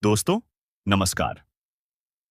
दोस्तों, नमस्कार।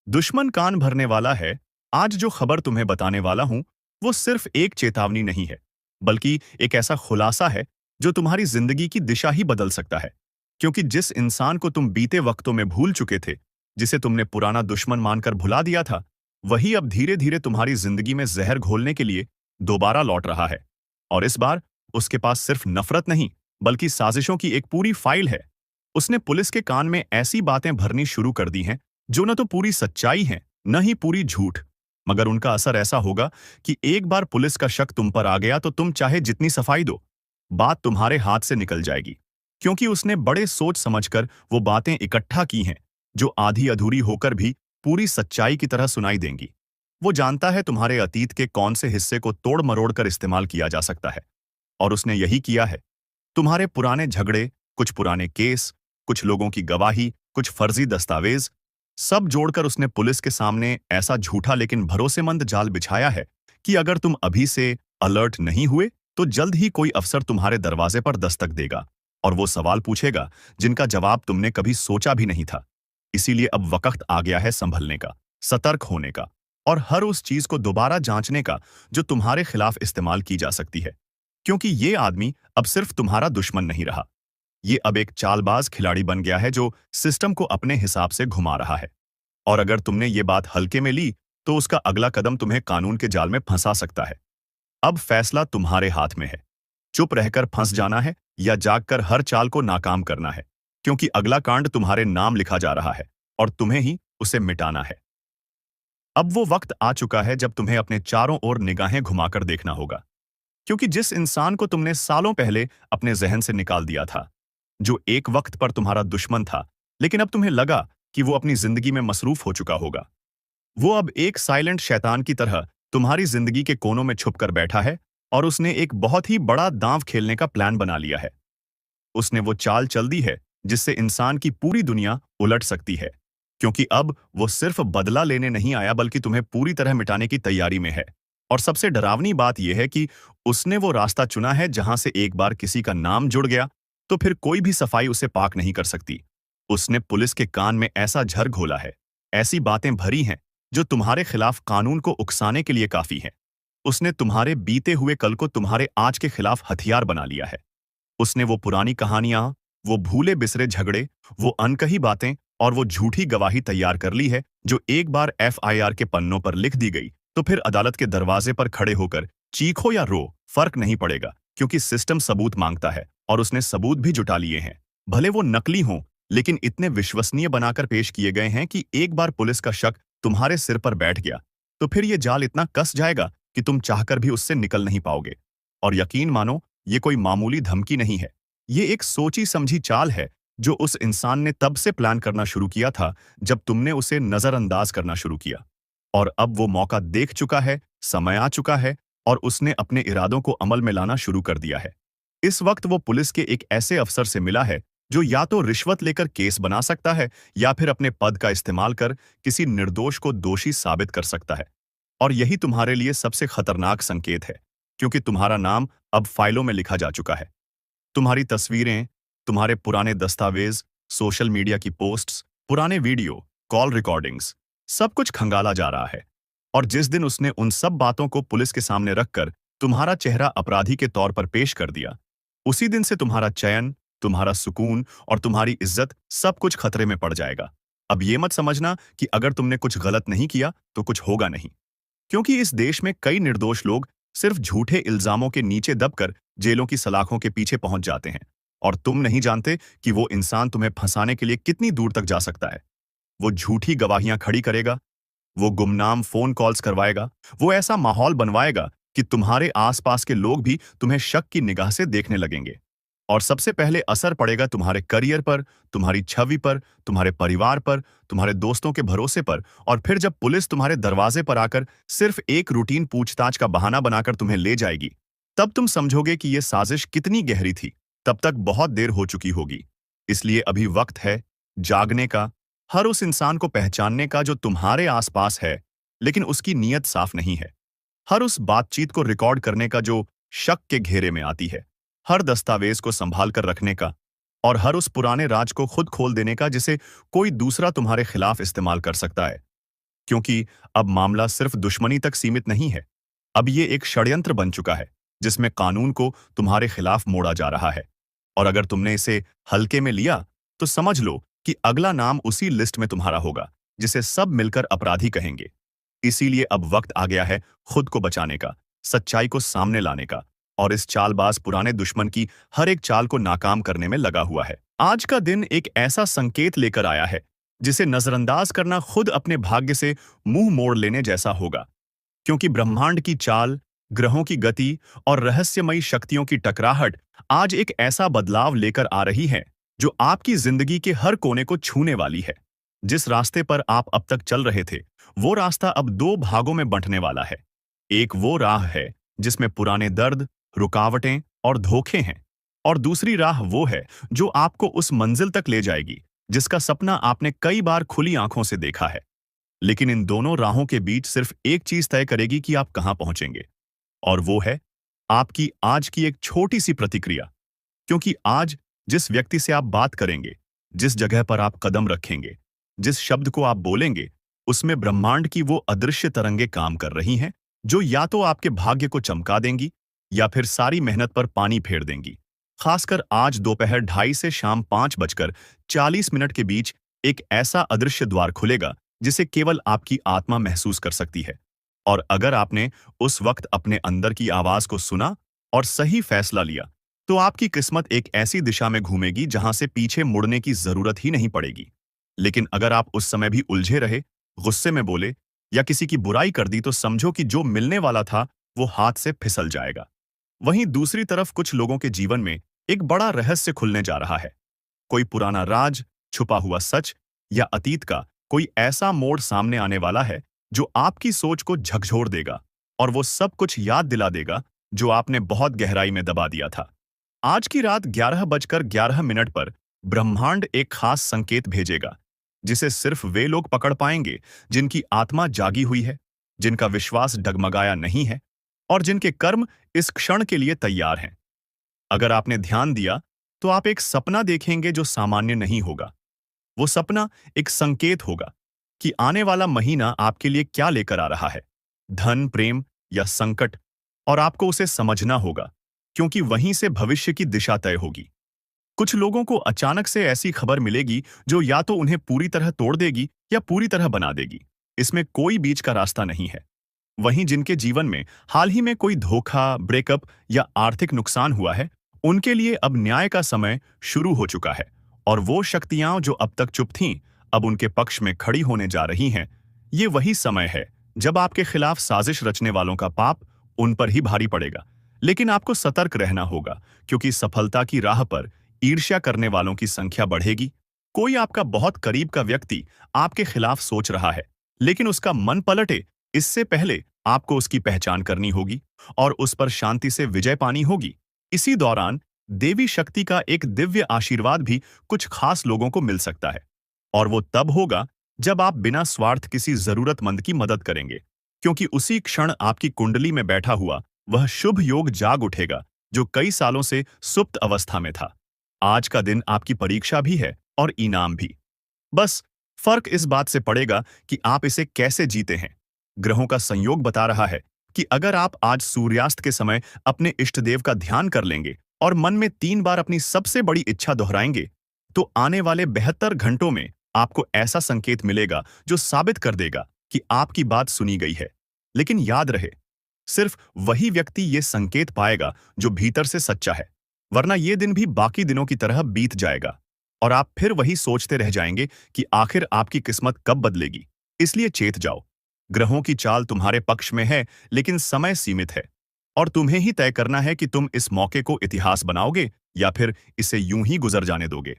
दुश्मन कान भरने वाला है। आज जो खबर तुम्हें बताने वाला हूं, वो सिर्फ एक चेतावनी नहीं है, बल्कि एक ऐसा खुलासा है जो तुम्हारी जिंदगी की दिशा ही बदल सकता है। क्योंकि जिस इंसान को तुम बीते वक्तों में भूल चुके थे, जिसे तुमने पुराना दुश्मन मानकर भुला दिया था, वही अब धीरे धीरे तुम्हारी जिंदगी में जहर घोलने के लिए दोबारा लौट रहा है। और इस बार उसके पास सिर्फ नफरत नहीं, बल्कि साजिशों की एक पूरी फाइल है। उसने पुलिस के कान में ऐसी बातें भरनी शुरू कर दी हैं जो न तो पूरी सच्चाई है, न ही पूरी झूठ। मगर उनका असर ऐसा होगा कि एक बार पुलिस का शक तुम पर आ गया तो तुम चाहे जितनी सफाई दो, बात तुम्हारे हाथ से निकल जाएगी। क्योंकि उसने बड़े सोच समझकर वो बातें इकट्ठा की हैं जो आधी अधूरी होकर भी पूरी सच्चाई की तरह सुनाई देंगी। वो जानता है तुम्हारे अतीत के कौन से हिस्से को तोड़ मरोड़ कर इस्तेमाल किया जा सकता है, और उसने यही किया है। तुम्हारे पुराने झगड़े, कुछ पुराने केस, कुछ लोगों की गवाही, कुछ फर्जी दस्तावेज, सब जोड़कर उसने पुलिस के सामने ऐसा झूठा लेकिन भरोसेमंद जाल बिछाया है कि अगर तुम अभी से अलर्ट नहीं हुए तो जल्द ही कोई अफसर तुम्हारे दरवाजे पर दस्तक देगा और वो सवाल पूछेगा जिनका जवाब तुमने कभी सोचा भी नहीं था। इसीलिए अब वक्त आ गया है संभलने का, सतर्क होने का, और हर उस चीज को दोबारा जांचने का जो तुम्हारे खिलाफ इस्तेमाल की जा सकती है। क्योंकि ये आदमी अब सिर्फ तुम्हारा दुश्मन नहीं रहा, ये अब एक चालबाज खिलाड़ी बन गया है जो सिस्टम को अपने हिसाब से घुमा रहा है। और अगर तुमने ये बात हल्के में ली तो उसका अगला कदम तुम्हें कानून के जाल में फंसा सकता है। अब फैसला तुम्हारे हाथ में है, चुप रहकर फंस जाना है या जागकर हर चाल को नाकाम करना है। क्योंकि अगला कांड तुम्हारे नाम लिखा जा रहा है और तुम्हें ही उसे मिटाना है। अब वो वक्त आ चुका है जब तुम्हें अपने चारों ओर निगाहें घुमाकर देखना होगा। क्योंकि जिस इंसान को तुमने सालों पहले अपने जहन से निकाल दिया था, जो एक वक्त पर तुम्हारा दुश्मन था, लेकिन अब तुम्हें लगा कि वो अपनी जिंदगी में मसरूफ हो चुका होगा, वो अब एक साइलेंट शैतान की तरह तुम्हारी जिंदगी के कोनों में छुप कर बैठा है और उसने एक बहुत ही बड़ा दांव खेलने का प्लान बना लिया है। उसने वो चाल चल दी है जिससे इंसान की पूरी दुनिया उलट सकती है। क्योंकि अब वो सिर्फ बदला लेने नहीं आया बल्कि तुम्हें पूरी तरह मिटाने की तैयारी में है। और सबसे डरावनी बात यह है कि उसने वो रास्ता चुना है जहां से एक बार किसी का नाम जुड़ गया तो फिर कोई भी सफाई उसे पाक नहीं कर सकती। उसने पुलिस के कान में ऐसा झर घोला है, ऐसी बातें भरी हैं जो तुम्हारे खिलाफ कानून को उकसाने के लिए काफी हैं। उसने तुम्हारे बीते हुए कल को तुम्हारे आज के खिलाफ हथियार बना लिया है। उसने वो पुरानी कहानियां, वो भूले बिसरे झगड़े, वो अनकही बातें और वो झूठी गवाही तैयार कर ली है जो एक बार एफआईआर के पन्नों पर लिख दी गई तो फिर अदालत के दरवाजे पर खड़े होकर चीखो या रो, फर्क नहीं पड़ेगा। क्योंकि सिस्टम सबूत मांगता है और उसने सबूत भी जुटा लिए हैं। भले वो नकली हों, लेकिन इतने विश्वसनीय बनाकर पेश किए गए हैं कि एक बार पुलिस का शक तुम्हारे सिर पर बैठ गया तो फिर ये जाल इतना कस जाएगा कि तुम चाहकर भी उससे निकल नहीं पाओगे। और यकीन मानो, ये कोई मामूली धमकी नहीं है, ये एक सोची समझी चाल है जो उस इंसान ने तब से प्लान करना शुरू किया था जब तुमने उसे नजरअंदाज करना शुरू किया। और अब वो मौका देख चुका है, समय आ चुका है और उसने अपने इरादों को अमल में लाना शुरू कर दिया है। इस वक्त वो पुलिस के एक ऐसे अफसर से मिला है जो या तो रिश्वत लेकर केस बना सकता है या फिर अपने पद का इस्तेमाल कर किसी निर्दोष को दोषी साबित कर सकता है। और यही तुम्हारे लिए सबसे खतरनाक संकेत है, क्योंकि तुम्हारा नाम अब फाइलों में लिखा जा चुका है। तुम्हारी तस्वीरें, तुम्हारे पुराने दस्तावेज, सोशल मीडिया की पोस्ट्स, पुराने वीडियो, कॉल रिकॉर्डिंग्स, सब कुछ खंगाला जा रहा है। और जिस दिन उसने उन सब बातों को पुलिस के सामने रखकर तुम्हारा चेहरा अपराधी के तौर पर पेश कर दिया, उसी दिन से तुम्हारा चयन, तुम्हारा सुकून और तुम्हारी इज्जत सब कुछ खतरे में पड़ जाएगा। अब ये मत समझना कि अगर तुमने कुछ गलत नहीं किया तो कुछ होगा नहीं। क्योंकि इस देश में कई निर्दोष लोग सिर्फ झूठे इल्जामों के नीचे दबकर जेलों की सलाखों के पीछे पहुंच जाते हैं, और तुम नहीं जानते कि वो इंसान तुम्हें फंसाने के लिए कितनी दूर तक जा सकता है। वो झूठी गवाहियां खड़ी करेगा, वो गुमनाम फोन कॉल्स करवाएगा, वो ऐसा माहौल बनवाएगा कि तुम्हारे आसपास के लोग भी तुम्हें शक की निगाह से देखने लगेंगे। और सबसे पहले असर पड़ेगा तुम्हारे करियर पर, तुम्हारी छवि पर, तुम्हारे परिवार पर, तुम्हारे दोस्तों के भरोसे पर। और फिर जब पुलिस तुम्हारे दरवाजे पर आकर सिर्फ एक रूटीन पूछताछ का बहाना बनाकर तुम्हें ले जाएगी, तब तुम समझोगे कि यह साजिश कितनी गहरी थी। तब तक बहुत देर हो चुकी होगी। इसलिए अभी वक्त है जागने का, हर उस इंसान को पहचानने का जो तुम्हारे आसपास है लेकिन उसकी नीयत साफ नहीं है, हर उस बातचीत को रिकॉर्ड करने का जो शक के घेरे में आती है, हर दस्तावेज को संभाल कर रखने का और हर उस पुराने राज को खुद खोल देने का जिसे कोई दूसरा तुम्हारे खिलाफ इस्तेमाल कर सकता है। क्योंकि अब मामला सिर्फ दुश्मनी तक सीमित नहीं है। अब ये एक षड्यंत्र बन चुका है जिसमें कानून को तुम्हारे खिलाफ मोड़ा जा रहा है। और अगर तुमने इसे हल्के में लिया तो समझ लो कि अगला नाम उसी लिस्ट में तुम्हारा होगा जिसे सब मिलकर अपराधी कहेंगे। इसीलिए अब वक्त आ गया है खुद को बचाने का, सच्चाई को सामने लाने का, और इस चालबाज पुराने दुश्मन की हर एक चाल को नाकाम करने में लगा हुआ है। आज का दिन एक ऐसा संकेत लेकर आया है जिसे नजरअंदाज करना खुद अपने भाग्य से मुंह मोड़ लेने जैसा होगा। क्योंकि ब्रह्मांड की चाल, ग्रहों की गति और रहस्यमयी शक्तियों की टकराहट आज एक ऐसा बदलाव लेकर आ रही है जो आपकी जिंदगी के हर कोने को छूने वाली है। जिस रास्ते पर आप अब तक चल रहे थे, वो रास्ता अब दो भागों में बंटने वाला है। एक वो राह है जिसमें पुराने दर्द, रुकावटें और धोखे हैं, और दूसरी राह वो है जो आपको उस मंजिल तक ले जाएगी जिसका सपना आपने कई बार खुली आंखों से देखा है। लेकिन इन दोनों राहों के बीच सिर्फ एक चीज तय करेगी कि आप कहां पहुंचेंगे, और वो है आपकी आज की एक छोटी सी प्रतिक्रिया। क्योंकि आज जिस व्यक्ति से आप बात करेंगे, जिस जगह पर आप कदम रखेंगे, जिस शब्द को आप बोलेंगे, उसमें ब्रह्मांड की वो अदृश्य तरंगें काम कर रही हैं जो या तो आपके भाग्य को चमका देंगी या फिर सारी मेहनत पर पानी फेर देंगी। खासकर आज दोपहर 2:30 से शाम 5:40 के बीच एक ऐसा अदृश्य द्वार खुलेगा जिसे केवल आपकी आत्मा महसूस कर सकती है। और अगर आपने उस वक्त अपने अंदर की आवाज को सुना और सही फैसला लिया, तो आपकी किस्मत एक ऐसी दिशा में घूमेगी जहां से पीछे मुड़ने की जरूरत ही नहीं पड़ेगी। लेकिन अगर आप उस समय भी उलझे रहे, गुस्से में बोले या किसी की बुराई कर दी, तो समझो कि जो मिलने वाला था वो हाथ से फिसल जाएगा। वहीं दूसरी तरफ कुछ लोगों के जीवन में एक बड़ा रहस्य खुलने जा रहा है। कोई पुराना राज, छुपा हुआ सच या अतीत का कोई ऐसा मोड़ सामने आने वाला है जो आपकी सोच को झकझोर देगा और वो सब कुछ याद दिला देगा जो आपने बहुत गहराई में दबा दिया था। आज की रात 11:11 पर ब्रह्मांड एक खास संकेत भेजेगा जिसे सिर्फ वे लोग पकड़ पाएंगे जिनकी आत्मा जागी हुई है, जिनका विश्वास डगमगाया नहीं है और जिनके कर्म इस क्षण के लिए तैयार हैं। अगर आपने ध्यान दिया तो आप एक सपना देखेंगे जो सामान्य नहीं होगा। वो सपना एक संकेत होगा कि आने वाला महीना आपके लिए क्या लेकर आ रहा है, धन, प्रेम या संकट, और आपको उसे समझना होगा क्योंकि वहीं से भविष्य की दिशा तय होगी। कुछ लोगों को अचानक से ऐसी खबर मिलेगी जो या तो उन्हें पूरी तरह तोड़ देगी या पूरी तरह बना देगी। इसमें कोई बीच का रास्ता नहीं है। वहीं जिनके जीवन में हाल ही में कोई धोखा, ब्रेकअप या आर्थिक नुकसान हुआ है, उनके लिए अब न्याय का समय शुरू हो चुका है और वो शक्तियां जो अब तक चुप थीं, अब उनके पक्ष में खड़ी होने जा रही हैं। ये वही समय है जब आपके खिलाफ साजिश रचने वालों का पाप उन पर ही भारी पड़ेगा। लेकिन आपको सतर्क रहना होगा क्योंकि सफलता की राह पर ईर्ष्या करने वालों की संख्या बढ़ेगी। कोई आपका बहुत करीब का व्यक्ति आपके खिलाफ सोच रहा है, लेकिन उसका मन पलटे इससे पहले आपको उसकी पहचान करनी होगी और उस पर शांति से विजय पानी होगी। इसी दौरान देवी शक्ति का एक दिव्य आशीर्वाद भी कुछ खास लोगों को मिल सकता है, और वो तब होगा जब आप बिना स्वार्थ किसी जरूरतमंद की मदद करेंगे, क्योंकि उसी क्षण आपकी कुंडली में बैठा हुआ वह शुभ योग जाग उठेगा जो कई सालों से सुप्त अवस्था में था। आज का दिन आपकी परीक्षा भी है और इनाम भी। बस फर्क इस बात से पड़ेगा कि आप इसे कैसे जीते हैं। ग्रहों का संयोग बता रहा है कि अगर आप आज सूर्यास्त के समय अपने इष्टदेव का ध्यान कर लेंगे और मन में 3 बार अपनी सबसे बड़ी इच्छा दोहराएंगे, तो आने वाले 72 घंटों में आपको ऐसा संकेत मिलेगा जो साबित कर देगा कि आपकी बात सुनी गई है। लेकिन याद रहे, सिर्फ वही व्यक्ति ये संकेत पाएगा जो भीतर से सच्चा है, वरना ये दिन भी बाकी दिनों की तरह बीत जाएगा और आप फिर वही सोचते रह जाएंगे कि आखिर आपकी किस्मत कब बदलेगी। इसलिए चेत जाओ, ग्रहों की चाल तुम्हारे पक्ष में है, लेकिन समय सीमित है और तुम्हें ही तय करना है कि तुम इस मौके को इतिहास बनाओगे या फिर इसे यूं ही गुजर जाने दोगे।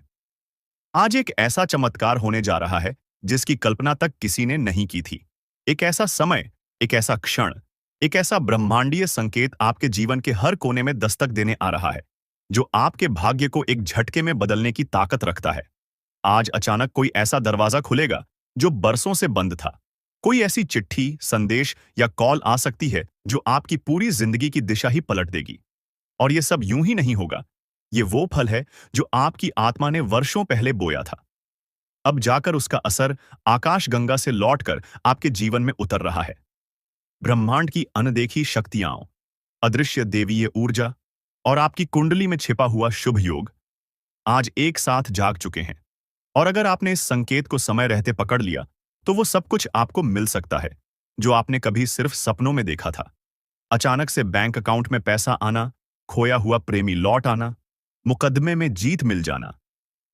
आज एक ऐसा चमत्कार होने जा रहा है जिसकी कल्पना तक किसी ने नहीं की थी। एक ऐसा समय, एक ऐसा क्षण, एक ऐसा ब्रह्मांडीय संकेत आपके जीवन के हर कोने में दस्तक देने आ रहा है जो आपके भाग्य को एक झटके में बदलने की ताकत रखता है। आज अचानक कोई ऐसा दरवाजा खुलेगा जो बरसों से बंद था। कोई ऐसी चिट्ठी, संदेश या कॉल आ सकती है जो आपकी पूरी जिंदगी की दिशा ही पलट देगी। और ये सब यूं ही नहीं होगा। ये वो फल है जो आपकी आत्मा ने वर्षों पहले बोया था। अब जाकर उसका असर आकाशगंगा से लौटकर आपके जीवन में उतर रहा है। ब्रह्मांड की अनदेखी शक्तियां, अदृश्य देवीय ऊर्जा और आपकी कुंडली में छिपा हुआ शुभ योग आज एक साथ जाग चुके हैं। और अगर आपने इस संकेत को समय रहते पकड़ लिया, तो वो सब कुछ आपको मिल सकता है जो आपने कभी सिर्फ सपनों में देखा था। अचानक से बैंक अकाउंट में पैसा आना, खोया हुआ प्रेमी लौट आना, मुकदमे में जीत मिल जाना,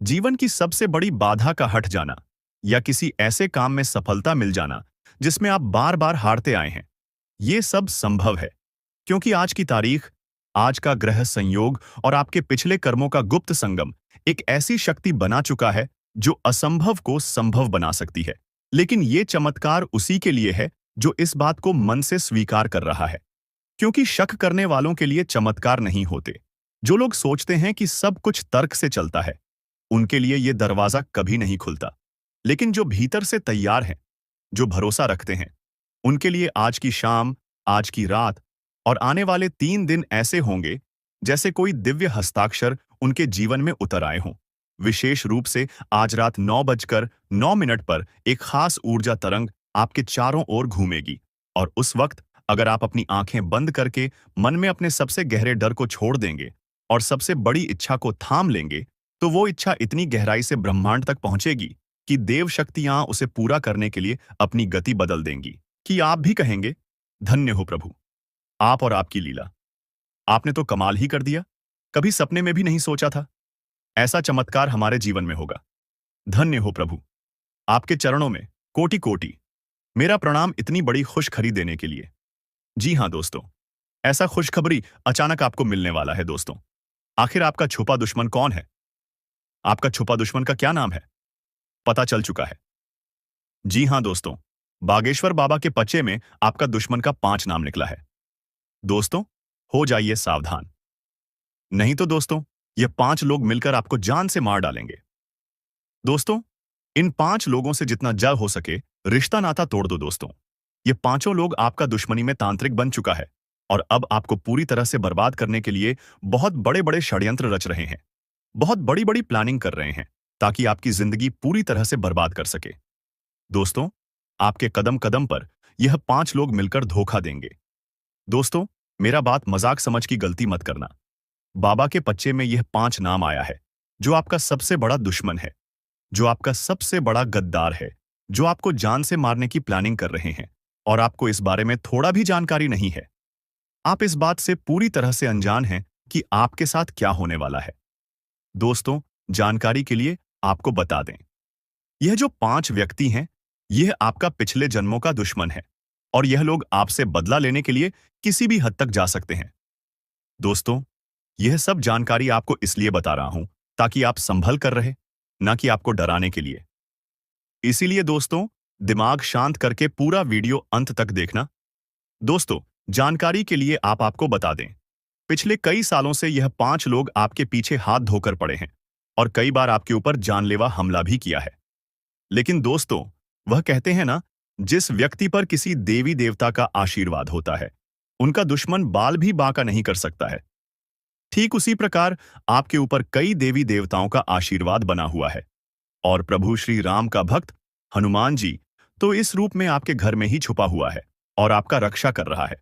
जीवन की सबसे बड़ी बाधा का हट जाना, या किसी ऐसे काम में सफलता मिल जाना जिसमें आप बार बार हारते आए हैं। ये सब संभव है क्योंकि आज की तारीख, आज का ग्रह संयोग और आपके पिछले कर्मों का गुप्त संगम एक ऐसी शक्ति बना चुका है जो असंभव को संभव बना सकती है। लेकिन ये चमत्कार उसी के लिए है जो इस बात को मन से स्वीकार कर रहा है। क्योंकि शक करने वालों के लिए चमत्कार नहीं होते। जो लोग सोचते हैं कि सब कुछ तर्क से चलता है, उनके लिए ये दरवाजा कभी नहीं खुलता। लेकिन जो भीतर से तैयार हैं, जो भरोसा रखते हैं, उनके लिए आज की शाम, आज की रात और आने वाले 3 दिन ऐसे होंगे जैसे कोई दिव्य हस्ताक्षर उनके जीवन में उतर आए हों। विशेष रूप से आज रात 9:09 पर एक खास ऊर्जा तरंग आपके चारों ओर घूमेगी। और उस वक्त अगर आप अपनी आंखें बंद करके मन में अपने सबसे गहरे डर को छोड़ देंगे और सबसे बड़ी इच्छा को थाम लेंगे, तो वो इच्छा इतनी गहराई से ब्रह्मांड तक पहुंचेगी कि देव शक्तियां उसे पूरा करने के लिए अपनी गति बदल देंगी। कि आप भी कहेंगे, धन्य हो प्रभु, आप और आपकी लीला, आपने तो कमाल ही कर दिया। कभी सपने में भी नहीं सोचा था ऐसा चमत्कार हमारे जीवन में होगा। धन्य हो प्रभु, आपके चरणों में कोटि कोटि मेरा प्रणाम इतनी बड़ी खुशखबरी देने के लिए। जी हां दोस्तों, ऐसा खुशखबरी अचानक आपको मिलने वाला है दोस्तों। आखिर आपका छुपा दुश्मन कौन है? आपका छुपा दुश्मन का क्या नाम है? पता चल चुका है। जी हां दोस्तों, बागेश्वर बाबा के पचे में आपका दुश्मन का 5 नाम निकला है। दोस्तों, हो जाइए सावधान, नहीं तो दोस्तों ये 5 लोग मिलकर आपको जान से मार डालेंगे। दोस्तों, इन 5 लोगों से जितना जल्द हो सके रिश्ता नाता तोड़ दो दोस्तों। ये पांचों लोग आपका दुश्मनी में तांत्रिक बन चुका है और अब आपको पूरी तरह से बर्बाद करने के लिए बहुत बड़े बड़े षड्यंत्र रच रहे हैं, बहुत बड़ी बड़ी प्लानिंग कर रहे हैं ताकि आपकी जिंदगी पूरी तरह से बर्बाद कर सके। दोस्तों, आपके कदम कदम पर यह 5 लोग मिलकर धोखा देंगे। दोस्तों, मेरा बात मजाक समझ की गलती मत करना। बाबा के पच्चे में यह 5 नाम आया है जो आपका सबसे बड़ा दुश्मन है, जो आपका सबसे बड़ा गद्दार है, जो आपको जान से मारने की प्लानिंग कर रहे हैं और आपको इस बारे में थोड़ा भी जानकारी नहीं है। आप इस बात से पूरी तरह से अनजान हैं कि आपके साथ क्या होने वाला है। दोस्तों, जानकारी के लिए आपको बता दें, यह जो 5 व्यक्ति हैं, यह आपका पिछले जन्मों का दुश्मन है और यह लोग आपसे बदला लेने के लिए किसी भी हद तक जा सकते हैं। दोस्तों, यह सब जानकारी आपको इसलिए बता रहा हूं ताकि आप संभल कर रहे, ना कि आपको डराने के लिए। इसीलिए दोस्तों, दिमाग शांत करके पूरा वीडियो अंत तक देखना। दोस्तों, जानकारी के लिए आपको बता दें, पिछले कई सालों से यह 5 लोग आपके पीछे हाथ धोकर पड़े हैं और कई बार आपके ऊपर जानलेवा हमला भी किया है। लेकिन दोस्तों, वह कहते हैं ना, जिस व्यक्ति पर किसी देवी देवता का आशीर्वाद होता है, उनका दुश्मन बाल भी बांका नहीं कर सकता है। ठीक उसी प्रकार आपके ऊपर कई देवी देवताओं का आशीर्वाद बना हुआ है और प्रभु श्री राम का भक्त हनुमान जी तो इस रूप में आपके घर में ही छुपा हुआ है और आपका रक्षा कर रहा है।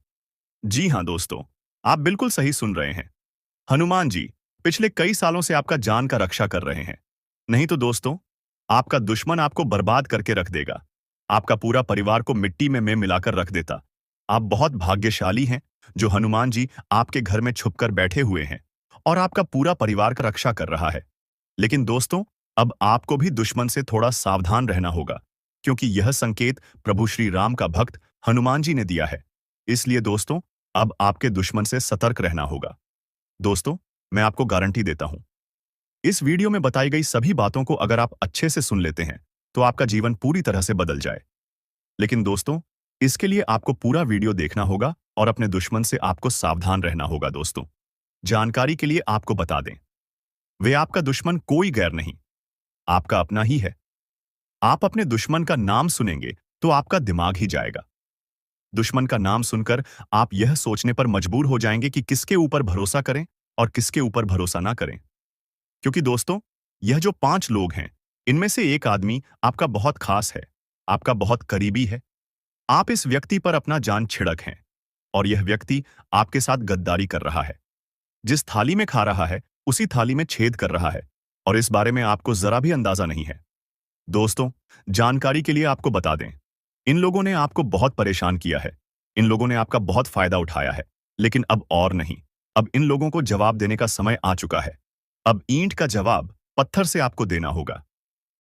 जी हां दोस्तों, आप बिल्कुल सही सुन रहे हैं। हनुमान जी पिछले कई सालों से आपका जान का रक्षा कर रहे हैं। नहीं तो दोस्तों, आपका दुश्मन आपको बर्बाद करके रख देगा, आपका पूरा परिवार को मिट्टी में मिलाकर रख देता। आप बहुत भाग्यशाली हैं जो हनुमान जी आपके घर में छुपकर बैठे हुए हैं और आपका पूरा परिवार का रक्षा कर रहा है। लेकिन दोस्तों, अब आपको भी दुश्मन से थोड़ा सावधान रहना होगा क्योंकि यह संकेत प्रभु श्री राम का भक्त हनुमान जी ने दिया है। इसलिए दोस्तों, अब आपके दुश्मन से सतर्क रहना होगा। दोस्तों, मैं आपको गारंटी देता हूं, इस वीडियो में बताई गई सभी बातों को अगर आप अच्छे से सुन लेते हैं तो आपका जीवन पूरी तरह से बदल जाए। लेकिन दोस्तों, इसके लिए आपको पूरा वीडियो देखना होगा और अपने दुश्मन से आपको सावधान रहना होगा। दोस्तों, जानकारी के लिए आपको बता दें, वे आपका दुश्मन कोई गैर नहीं, आपका अपना ही है। आप अपने दुश्मन का नाम सुनेंगे तो आपका दिमाग ही जाएगा। दुश्मन का नाम सुनकर आप यह सोचने पर मजबूर हो जाएंगे कि किसके ऊपर भरोसा करें और किसके ऊपर भरोसा ना करें। क्योंकि दोस्तों, यह जो 5 लोग हैं, इनमें से एक आदमी आपका बहुत खास है, आपका बहुत करीबी है। आप इस व्यक्ति पर अपना जान छिड़क हैं और यह व्यक्ति आपके साथ गद्दारी कर रहा है। जिस थाली में खा रहा है, उसी थाली में छेद कर रहा है और इस बारे में आपको जरा भी अंदाजा नहीं है। दोस्तों, जानकारी के लिए आपको बता दें, इन लोगों ने आपको बहुत परेशान किया है। इन लोगों ने आपका बहुत फायदा उठाया है, लेकिन अब और नहीं। अब इन लोगों को जवाब देने का समय आ चुका है। अब ईंट का जवाब पत्थर से आपको देना होगा।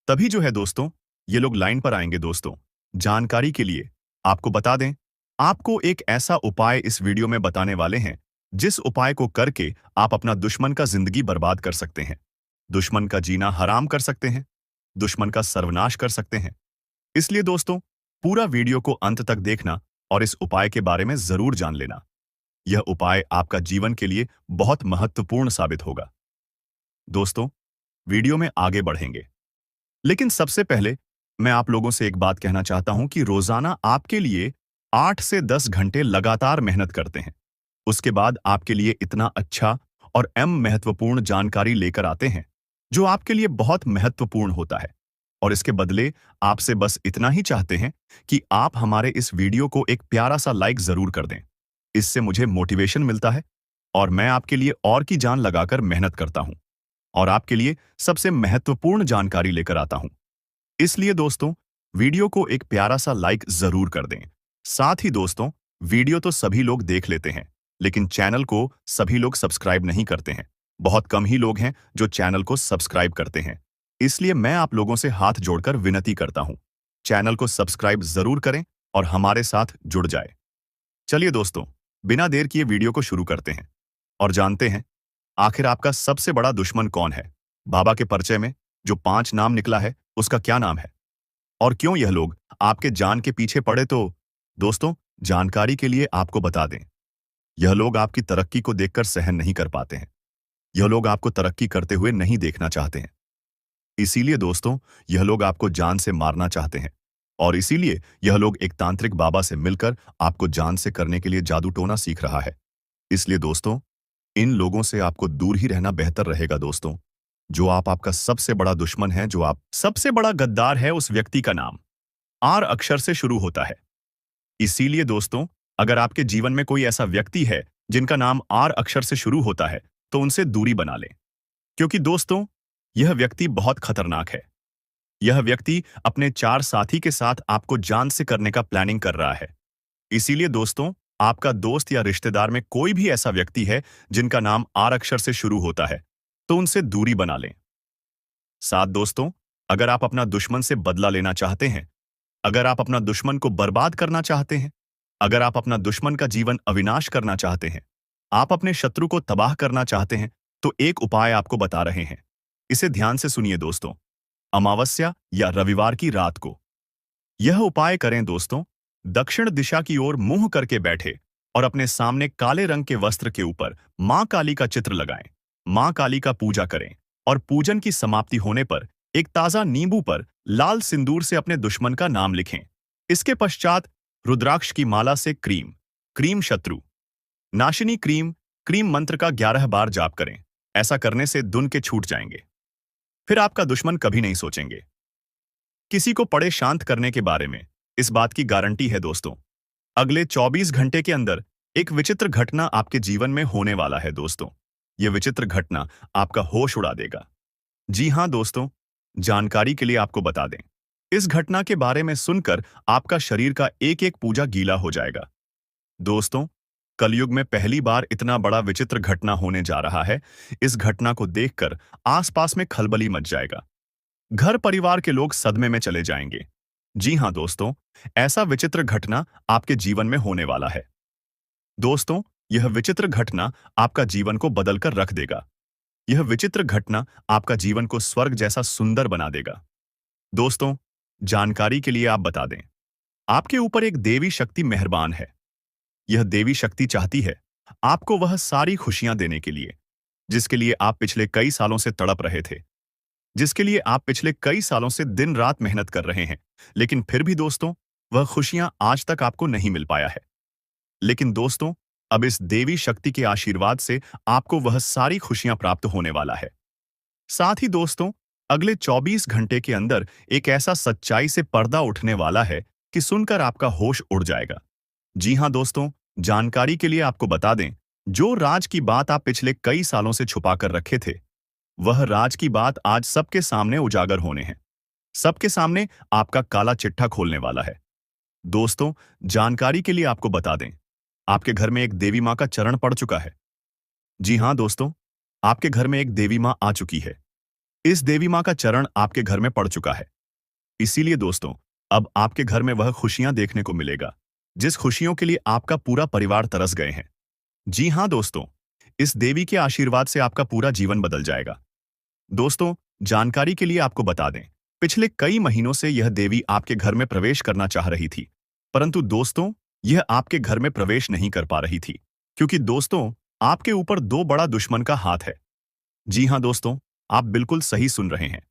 तभी जो है दोस्तों, ये लोग लाइन पर आएंगे दोस्तों। जानकारी के लिए आपको बता दें, आपको एक ऐसा उपाय इस वीडियो में बताने वाले हैं, जिस उपाय को करके आप अपना दुश्मन का जिंदगी बर्बाद कर सकते हैं, दुश्मन का जीना हराम कर सकते हैं, दुश्मन का सर्वनाश कर सकते हैं। इसलिए दोस्तों, पूरा वीडियो को अंत तक देखना और इस उपाय के बारे में जरूर जान लेना। यह उपाय आपका जीवन के लिए बहुत महत्वपूर्ण साबित होगा। दोस्तों, वीडियो में आगे बढ़ेंगे, लेकिन सबसे पहले मैं आप लोगों से एक बात कहना चाहता हूं कि रोजाना आपके लिए 8 से 10 घंटे लगातार मेहनत करते हैं। उसके बाद आपके लिए इतना अच्छा और महत्वपूर्ण जानकारी लेकर आते हैं, जो आपके लिए बहुत महत्वपूर्ण होता है। और इसके बदले आपसे बस इतना ही चाहते हैं कि आप हमारे इस वीडियो को एक प्यारा सा लाइक जरूर कर दें। इससे मुझे मोटिवेशन मिलता है और मैं आपके लिए और की जान लगाकर मेहनत करता हूं और आपके लिए सबसे महत्वपूर्ण जानकारी लेकर आता हूं। इसलिए दोस्तों, वीडियो को एक प्यारा सा लाइक जरूर कर दें। साथ ही दोस्तों, वीडियो तो सभी लोग देख लेते हैं, लेकिन चैनल को सभी लोग सब्सक्राइब नहीं करते हैं। बहुत कम ही लोग हैं जो चैनल को सब्सक्राइब करते हैं। इसलिए मैं आप लोगों से हाथ जोड़कर विनती करता हूं, चैनल को सब्सक्राइब जरूर करें और हमारे साथ जुड़ जाए। चलिए दोस्तों, बिना देर किए वीडियो को शुरू करते हैं और जानते हैं आखिर आपका सबसे बड़ा दुश्मन कौन है। बाबा के परिचय में जो 5 नाम निकला है, उसका क्या नाम है और क्यों यह लोग आपके जान के पीछे पड़े। तो दोस्तों, जानकारी के लिए आपको बता दें, यह लोग आपकी तरक्की को देखकर सहन नहीं कर पाते हैं। यह लोग आपको तरक्की करते हुए नहीं देखना चाहते हैं। इसीलिए दोस्तों, यह लोग आपको जान से मारना चाहते हैं और इसीलिए यह लोग एक तांत्रिक बाबा से मिलकर आपको जान से करने के लिए जादू टोना सीख रहा है। इसलिए दोस्तों, इन लोगों से आपको दूर ही रहना बेहतर रहेगा। दोस्तों, जो आपका सबसे बड़ा दुश्मन है, जो आप सबसे बड़ा गद्दार है, उस व्यक्ति का नाम आर अक्षर से शुरू होता है। इसीलिए दोस्तों, अगर आपके जीवन में कोई ऐसा व्यक्ति है जिनका नाम आर अक्षर से शुरू होता है, तो उनसे दूरी बना लें। क्योंकि दोस्तों, यह व्यक्ति बहुत खतरनाक है। यह व्यक्ति अपने 4 साथी के साथ आपको जान से करने का प्लानिंग कर रहा है। इसीलिए दोस्तों, आपका दोस्त या रिश्तेदार में कोई भी ऐसा व्यक्ति है जिनका नाम आर अक्षर से शुरू होता है, तो उनसे दूरी बना लें। साथ दोस्तों, अगर आप अपना दुश्मन से बदला लेना चाहते हैं, अगर आप अपना दुश्मन को बर्बाद करना चाहते हैं, अगर आप अपना दुश्मन का जीवन अविनाश करना चाहते हैं, आप अपने शत्रु को तबाह करना चाहते हैं, तो एक उपाय आपको बता रहे हैं। इसे ध्यान से सुनिए दोस्तों। अमावस्या या रविवार की रात को यह उपाय करें दोस्तों। दक्षिण दिशा की ओर मुंह करके बैठे और अपने सामने काले रंग के वस्त्र के ऊपर मां काली का चित्र लगाएं। मां काली का पूजा करें और पूजन की समाप्ति होने पर एक ताजा नींबू पर लाल सिंदूर से अपने दुश्मन का नाम लिखें। इसके पश्चात रुद्राक्ष की माला से क्रीम क्रीम शत्रु नाशिनी क्रीम क्रीम मंत्र का 11 बार जाप करें। ऐसा करने से दुन के छूट जाएंगे। फिर आपका दुश्मन कभी नहीं सोचेंगे। किसी को पड़े शांत करने के बारे में इस बात की गारंटी है दोस्तों, अगले 24 घंटे के अंदर एक विचित्र घटना आपके जीवन में होने वाला है दोस्तों। यह विचित्र घटना आपका होश उड़ा देगा। जी हां दोस्तों, जानकारी के लिए आपको बता दें, इस घटना के बारे में सुनकर आपका शरीर का एक एक पूजा गीला हो जाएगा। दोस्तों, कलयुग में पहली बार इतना बड़ा विचित्र घटना होने जा रहा है। इस घटना को देखकर आसपास में खलबली मच जाएगा। घर परिवार के लोग सदमे में चले जाएंगे। जी हां दोस्तों, ऐसा विचित्र घटना आपके जीवन में होने वाला है। दोस्तों, यह विचित्र घटना आपका जीवन को बदलकर रख देगा। यह विचित्र घटना आपका जीवन को स्वर्ग जैसा सुंदर बना देगा। दोस्तों, जानकारी के लिए आप बता दें, आपके ऊपर एक देवी शक्ति मेहरबान है। यह देवी शक्ति चाहती है आपको वह सारी खुशियां देने के लिए, जिसके लिए आप पिछले कई सालों से तड़प रहे थे, जिसके लिए आप पिछले कई सालों से दिन रात मेहनत कर रहे हैं, लेकिन फिर भी दोस्तों, वह खुशियां आज तक आपको नहीं मिल पाया है। लेकिन दोस्तों, अब इस देवी शक्ति के आशीर्वाद से आपको वह सारी खुशियां प्राप्त होने वाला है। साथ ही दोस्तों, अगले 24 घंटे के अंदर एक ऐसा सच्चाई से पर्दा उठने वाला है कि सुनकर आपका होश उड़ जाएगा। जी हाँ दोस्तों, जानकारी के लिए आपको बता दें, जो राज की बात आप पिछले कई सालों से छुपा कर रखे थे, वह राज की बात आज सबके सामने उजागर होने हैं। सबके सामने आपका काला चिट्ठा खोलने वाला है। दोस्तों, जानकारी के लिए आपको बता दें, आपके घर में एक देवी माँ का चरण पड़ चुका है। जी हाँ दोस्तों, आपके घर में एक देवी माँ आ चुकी है। इस देवी माँ का चरण आपके घर में पड़ चुका है। इसीलिए दोस्तों, अब आपके घर में वह खुशियां देखने को मिलेगा, जिस खुशियों के लिए आपका पूरा परिवार तरस गए हैं। जी हाँ दोस्तों, इस देवी के आशीर्वाद से आपका पूरा जीवन बदल जाएगा। दोस्तों, जानकारी के लिए आपको बता दें, पिछले कई महीनों से यह देवी आपके घर में प्रवेश करना चाह रही थी, परंतु दोस्तों, यह आपके घर में प्रवेश नहीं कर पा रही थी, क्योंकि दोस्तों, आपके ऊपर दो बड़ा दुश्मन का हाथ है। जी हाँ दोस्तों, आप बिल्कुल सही सुन रहे हैं।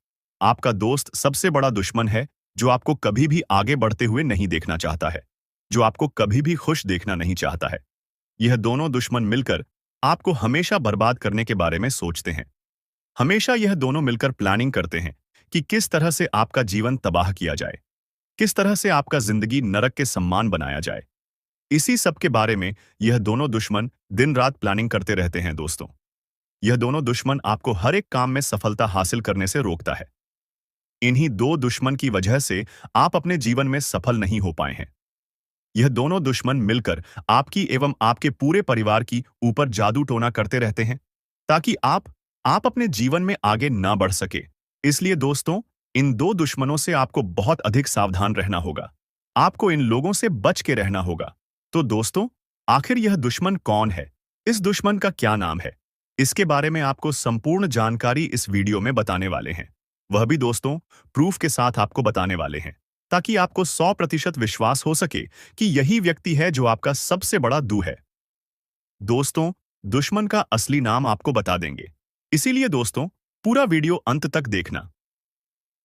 आपका दोस्त सबसे बड़ा दुश्मन है, जो आपको कभी भी आगे बढ़ते हुए नहीं देखना चाहता है, जो आपको कभी भी खुश देखना नहीं चाहता है। यह दोनों दुश्मन मिलकर आपको हमेशा बर्बाद करने के बारे में सोचते हैं। हमेशा यह दोनों मिलकर प्लानिंग करते हैं कि किस तरह से आपका जीवन तबाह किया जाए, किस तरह से आपका जिंदगी नरक के सम्मान बनाया जाए। इसी सब के बारे में यह दोनों दुश्मन दिन रात प्लानिंग करते रहते हैं दोस्तों। यह दोनों दुश्मन आपको हर एक काम में सफलता हासिल करने से रोकता है। इन्हीं दो दुश्मन की वजह से आप अपने जीवन में सफल नहीं हो पाए हैं। यह दोनों दुश्मन मिलकर आपकी एवं आपके पूरे परिवार की ऊपर जादू टोना करते रहते हैं, ताकि आप अपने जीवन में आगे ना बढ़ सके। इसलिए दोस्तों, इन दो दुश्मनों से आपको बहुत अधिक सावधान रहना होगा। आपको इन लोगों से बच के रहना होगा। तो दोस्तों, आखिर यह दुश्मन कौन है? इस दुश्मन का क्या नाम है? इसके बारे में आपको संपूर्ण जानकारी इस वीडियो में बताने वाले हैं। वह भी दोस्तों, प्रूफ के साथ आपको बताने वाले हैं, ताकि आपको 100% विश्वास हो सके कि यही व्यक्ति है जो आपका सबसे बड़ा दू है। दोस्तों, दुश्मन का असली नाम आपको बता देंगे, इसीलिए दोस्तों, पूरा वीडियो अंत तक देखना।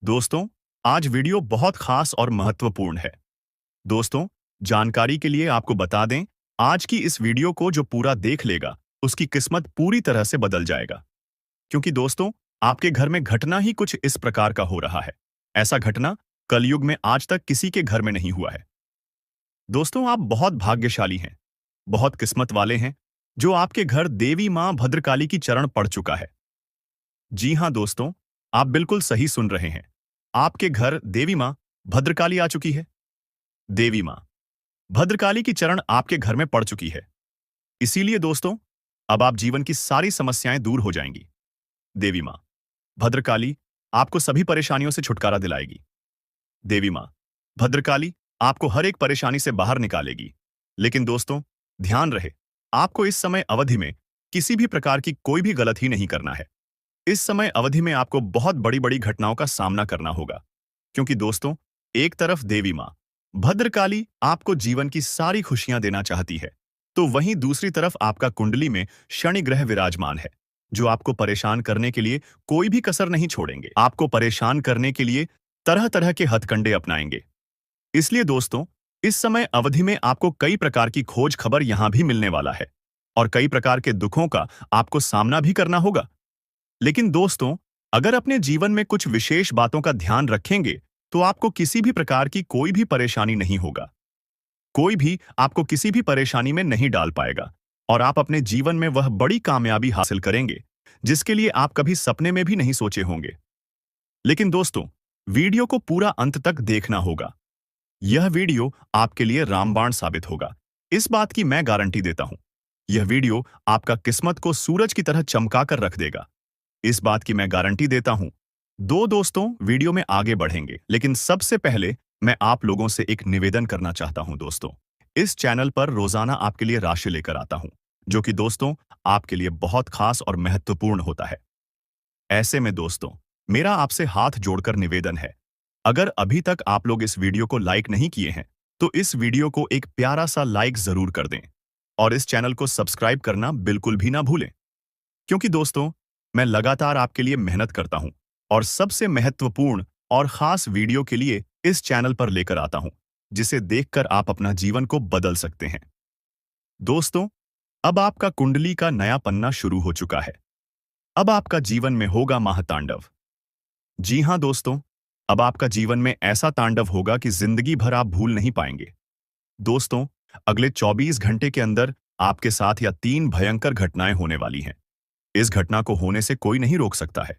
दोस्तों, आज वीडियो बहुत खास और महत्वपूर्ण है। दोस्तों, जानकारी के लिए आपको बता दें, आज की इस वीडियो को जो पूरा देख लेगा, उसकी किस्मत पूरी तरह से बदल जाएगा। क्योंकि दोस्तों, आपके घर में घटना ही कुछ इस प्रकार का हो रहा है। ऐसा घटना कलयुग में आज तक किसी के घर में नहीं हुआ है। दोस्तों, आप बहुत भाग्यशाली हैं, बहुत किस्मत वाले हैं, जो आपके घर देवी मां भद्रकाली की चरण पड़ चुका है। जी हां दोस्तों, आप बिल्कुल सही सुन रहे हैं। आपके घर देवी मां भद्रकाली आ चुकी है। देवी मां भद्रकाली की चरण आपके घर में पड़ चुकी है। इसीलिए दोस्तों, अब आप जीवन की सारी समस्याएं दूर हो जाएंगी। देवी मां भद्रकाली आपको सभी परेशानियों से छुटकारा दिलाएगी। देवी मां भद्रकाली आपको हर एक परेशानी से बाहर निकालेगी। लेकिन दोस्तों, ध्यान रहे, आपको इस समय अवधि में किसी भी प्रकार की कोई भी गलत ही नहीं करना है। इस समय अवधि में आपको बहुत बड़ी बड़ी घटनाओं का सामना करना होगा, क्योंकि दोस्तों, एक तरफ देवी मां भद्रकाली आपको जीवन की सारी खुशियां देना चाहती है, तो वहीं दूसरी तरफ आपका कुंडली में शनि ग्रह विराजमान है, जो आपको परेशान करने के लिए कोई भी कसर नहीं छोड़ेंगे। आपको परेशान करने के लिए तरह तरह के हथकंडे अपनाएंगे। इसलिए दोस्तों, इस समय अवधि में आपको कई प्रकार की खोज खबर यहां भी मिलने वाला है, और कई प्रकार के दुखों का आपको सामना भी करना होगा। लेकिन दोस्तों, अगर अपने जीवन में कुछ विशेष बातों का ध्यान रखेंगे, तो आपको किसी भी प्रकार की कोई भी परेशानी नहीं होगा। कोई भी आपको किसी भी परेशानी में नहीं डाल पाएगा, और आप अपने जीवन में वह बड़ी कामयाबी हासिल करेंगे, जिसके लिए आप कभी सपने में भी नहीं सोचे होंगे। लेकिन दोस्तों, वीडियो को पूरा अंत तक देखना होगा। यह वीडियो आपके लिए रामबाण साबित होगा। इस बात की मैं गारंटी देता हूं। यह वीडियो आपका किस्मत को सूरज की तरह चमका कर रख देगा। इस बात की मैं गारंटी देता हूं। दो दोस्तों, वीडियो में आगे बढ़ेंगे, लेकिन सबसे पहले मैं आप लोगों से एक निवेदन करना चाहता हूं दोस्तों। इस चैनल पर रोजाना आपके लिए राशि लेकर आता हूं, जो कि दोस्तों आपके लिए बहुत खास और महत्वपूर्ण होता है। ऐसे में दोस्तों, मेरा आपसे हाथ जोड़कर निवेदन है, अगर अभी तक आप लोग इस वीडियो को लाइक नहीं किए हैं, तो इस वीडियो को एक प्यारा सा लाइक जरूर कर दें, और इस चैनल को सब्सक्राइब करना बिल्कुल भी ना भूलें। क्योंकि दोस्तों, मैं लगातार आपके लिए मेहनत करता हूं, और सबसे महत्वपूर्ण और खास वीडियो के लिए इस चैनल पर लेकर आता हूं, जिसे देखकर आप अपना जीवन को बदल सकते हैं। दोस्तों, अब आपका कुंडली का नया पन्ना शुरू हो चुका है। अब आपका जीवन में होगा महातांडव। जी हाँ दोस्तों, अब आपका जीवन में ऐसा तांडव होगा कि जिंदगी भर आप भूल नहीं पाएंगे। दोस्तों, अगले 24 घंटे के अंदर आपके साथ या 3 भयंकर घटनाएं होने वाली हैं। इस घटना को होने से कोई नहीं रोक सकता है।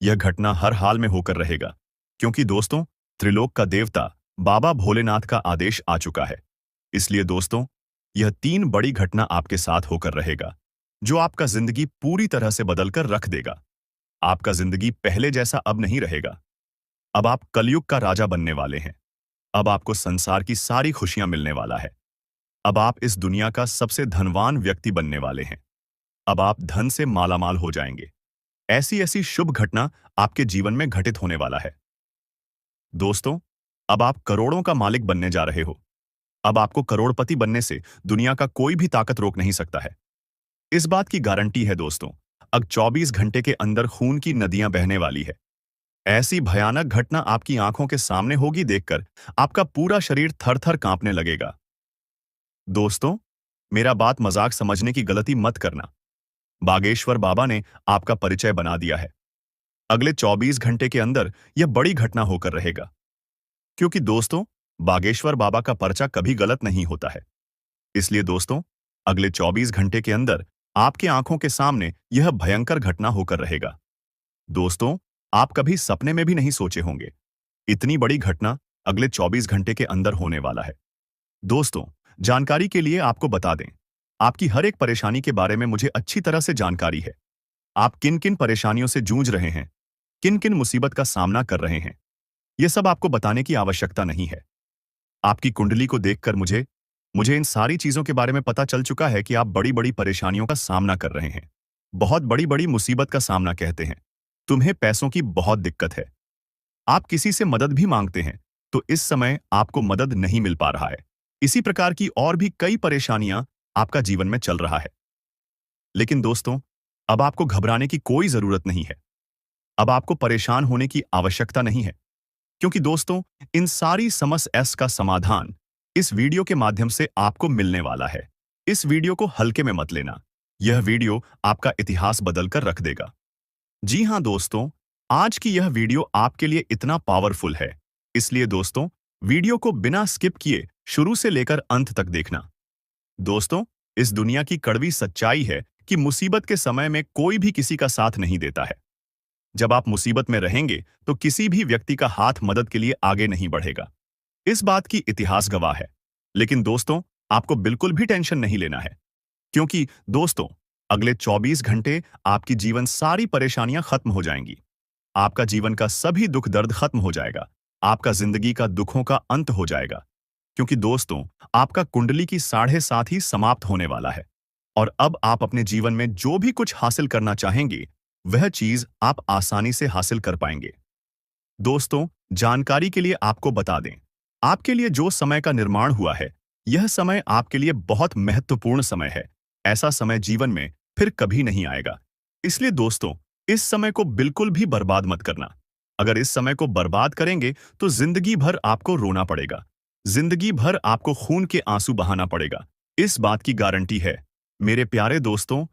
यह घटना हर हाल में होकर रहेगा, क्योंकि दोस्तों, त्रिलोक का देवता बाबा भोलेनाथ का आदेश आ चुका है। इसलिए दोस्तों, यह 3 बड़ी घटना आपके साथ होकर रहेगा, जो आपका जिंदगी पूरी तरह से बदलकर रख देगा। आपका जिंदगी पहले जैसा अब नहीं रहेगा। अब आप कलयुग का राजा बनने वाले हैं। अब आपको संसार की सारी खुशियां मिलने वाला है। अब आप इस दुनिया का सबसे धनवान व्यक्ति बनने वाले हैं। अब आप धन से मालामाल हो जाएंगे। ऐसी ऐसी शुभ घटना आपके जीवन में घटित होने वाला है। दोस्तों, अब आप करोड़ों का मालिक बनने जा रहे हो। अब आपको करोड़पति बनने से दुनिया का कोई भी ताकत रोक नहीं सकता है। इस बात की गारंटी है दोस्तों, अब 24 घंटे के अंदर खून की नदियां बहने वाली है। ऐसी भयानक घटना आपकी आंखों के सामने होगी, देखकर आपका पूरा शरीर थर-थर कांपने लगेगा। दोस्तों, मेरा बात मजाक समझने की गलती मत करना। बागेश्वर बाबा ने आपका परिचय बना दिया है। अगले 24 घंटे के अंदर यह बड़ी घटना होकर रहेगा। क्योंकि दोस्तों, बागेश्वर बाबा का पर्चा कभी गलत नहीं होता है। इसलिए दोस्तों, अगले 24 घंटे के अंदर आपके आंखों के सामने यह भयंकर घटना होकर रहेगा। दोस्तों, आप कभी सपने में भी नहीं सोचे होंगे, इतनी बड़ी घटना अगले 24 घंटे के अंदर होने वाला है। दोस्तों, जानकारी के लिए आपको बता दें, आपकी हर एक परेशानी के बारे में मुझे अच्छी तरह से जानकारी है। आप किन किन परेशानियों से जूझ रहे हैं, किन किन मुसीबत का सामना कर रहे हैं, यह सब आपको बताने की आवश्यकता नहीं है। आपकी कुंडली को देखकर मुझे मुझे इन सारी चीजों के बारे में पता चल चुका है कि आप बड़ी बड़ी परेशानियों का सामना कर रहे हैं। बहुत बड़ी बड़ी मुसीबत का सामना कहते हैं। तुम्हें पैसों की बहुत दिक्कत है। आप किसी से मदद भी मांगते हैं, तो इस समय आपको मदद नहीं मिल पा रहा है। इसी प्रकार की और भी कई परेशानियां आपका जीवन में चल रहा है। लेकिन दोस्तों, अब आपको घबराने की कोई जरूरत नहीं है। अब आपको परेशान होने की आवश्यकता नहीं है, क्योंकि दोस्तों, इन सारी समस्या का समाधान इस वीडियो के माध्यम से आपको मिलने वाला है। इस वीडियो को हल्के में मत लेना। यह वीडियो आपका इतिहास बदलकर रख देगा। जी हाँ दोस्तों, आज की यह वीडियो आपके लिए इतना पावरफुल है, इसलिए दोस्तों, वीडियो को बिना स्किप किए शुरू से लेकर अंत तक देखना। दोस्तों, इस दुनिया की कड़वी सच्चाई है कि मुसीबत के समय में कोई भी किसी का साथ नहीं देता है। जब आप मुसीबत में रहेंगे तो किसी भी व्यक्ति का हाथ मदद के लिए आगे नहीं बढ़ेगा। इस बात की इतिहास गवाह है। लेकिन दोस्तों, आपको बिल्कुल भी टेंशन नहीं लेना है, क्योंकि दोस्तों, अगले 24 घंटे आपकी जीवन सारी परेशानियां खत्म हो जाएंगी। आपका जीवन का सभी दुख दर्द खत्म हो जाएगा। आपका जिंदगी का दुखों का अंत हो जाएगा, क्योंकि दोस्तों, आपका कुंडली की 7.5 ही समाप्त होने वाला है। और अब आप अपने जीवन में जो भी कुछ हासिल करना चाहेंगे, वह चीज आप आसानी से हासिल कर पाएंगे। दोस्तों, जानकारी के लिए आपको बता दें, आपके लिए जो समय का निर्माण हुआ है, यह समय आपके लिए बहुत महत्वपूर्ण समय है। ऐसा समय जीवन में फिर कभी नहीं आएगा। इसलिए दोस्तों, इस समय को बिल्कुल भी बर्बाद मत करना। अगर इस समय को बर्बाद करेंगे तो जिंदगी भर आपको रोना पड़ेगा। जिंदगी भर आपको खून के आंसू बहाना पड़ेगा। इस बात की गारंटी है। मेरे प्यारे दोस्तों,